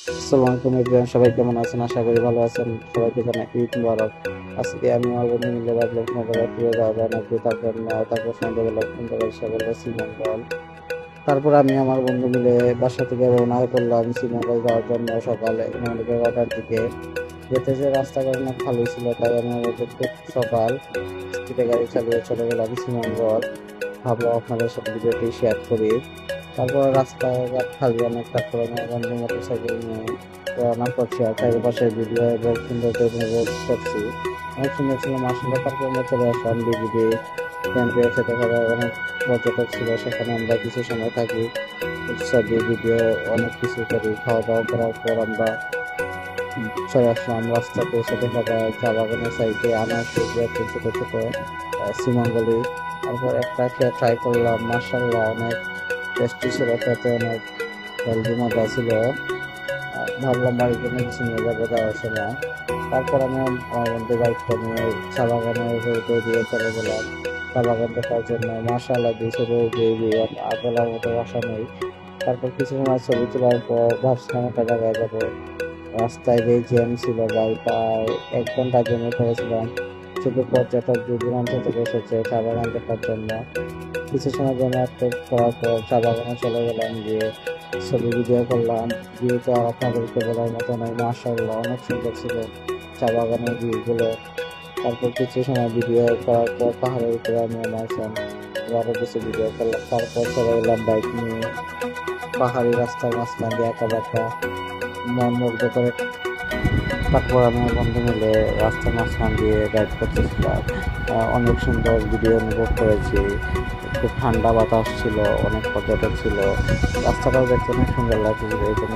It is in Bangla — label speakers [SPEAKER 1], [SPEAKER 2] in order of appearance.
[SPEAKER 1] আসসালামু আলাইকুম এভরিওয়ান, সবাই কেমন আছেন? আশা করি ভালো আছেন। সবাইকে জানাই ঈদ মুবারক। আজকে আমি আমার বন্ধু মিলে ভাবলাম সন্ধ্যাবেলা ট্যুরে যাওয়া নাকি, তারপর সন্ধ্যাবেলা ফোন করে এসে বললো শ্রীমঙ্গল। তারপর আমি আমার বন্ধু মিলে বাসা থেকে রওনা হয়ে পড়লাম শ্রীমঙ্গল যাওয়ার জন্য। সকালে মানে 11টার দিকে যেতে যে রাস্তাঘাট অনেক ভালোই ছিল, তাই আমি আমাদের খুব সকাল স্পিডে গাড়ি চালিয়ে চলে গেলাম শ্রীমঙ্গল। ভাবলাম আপনাদের সাথে ভিডিওটি শেয়ার করি। তারপর রাস্তাঘাট খালি অনেক, তারপর আমার বন্ধু মোটরসাইকেল নিয়ে রওনা করছি আর চারিপাশের ভিডিও এবং সৌন্দর্য উপভোগ করছি। অনেক সুন্দর ছিল মাসাল্লাহ। তারপর আমরা চলে আসলাম বিজিবি ক্যাম্পে। খেতে খাওয়া অনেক পর্যটক ছিল, সেখানে আমরা কিছু সময় থাকি, ছবি ভিডিও অনেক কিছু করি। খাওয়া দাওয়া করার পর আমরা চলে আসলাম রাস্তাতে। এসে দেখা যায় চা বাগানের সাইডে আনার সবজি আছে ছোট ছোট শ্রীমঙ্গলি। তারপর একটা খেয়ে ট্রাই করলাম, মাসাল্লাহ অনেক টেস্টি ছিল, খেতে অনেক হেলদি মজা ছিল। ভাবলাম বাড়ির জন্য কিছু নিয়ে যাবো যাওয়ার সময়। তারপর আমি আমার বন্ধু বাইকটা নিয়ে চা বাগানের রোডে দিয়ে চলে গেলাম চা বাগান দেখার জন্য। মাসাল্লাহ দিয়েছে রোদে আগের মতো বাসা নেই। তারপর কিছু সময় ছবি তোলার পর ভাবছিলাম একটা জায়গায় যাবো। রাস্তায় যে জ্যাম ছিল ভাই, প্রায় 1 ঘন্টা জ্যামে পড়েছিলাম। শুধু পর্যটক দূর দূরান্ত থেকে এসেছে চা বাগান দেখার জন্য। কিছু সময় জ্যামে আটকে পড়ার পর চা বাগানে চলে গেলাম, গিয়ে ছবি ভিডিও করলাম। ভিউ তো আর আপনাদেরকে বলার মতো নয়, মাশাআল্লাহ অনেক সুন্দর ছিল চা বাগানের ভিউ গুলো। তারপর কিছু সময় ভিডিও করার পর পাহাড়ের উপরে আমি আমার ফোন আরো কিছু ভিডিও করলাম। তারপর চলে গেলাম বাইক নিয়ে পাহাড়ি রাস্তার মাঝখান দিয়ে একা বাঁকা, মন মুগ্ধ করে। তারপর আমি আমার বন্ধু মিলে রাস্তার মাঝখান দিয়ে রাইড করতেছিলাম। অনেক সুন্দর ভিডিও অনুভব করেছি। খুব ঠান্ডা বাতাস ছিল, অনেক পর্যটক ছিল, রাস্তাটাও দেখতে অনেক সুন্দর লাগছিল। এই জন্য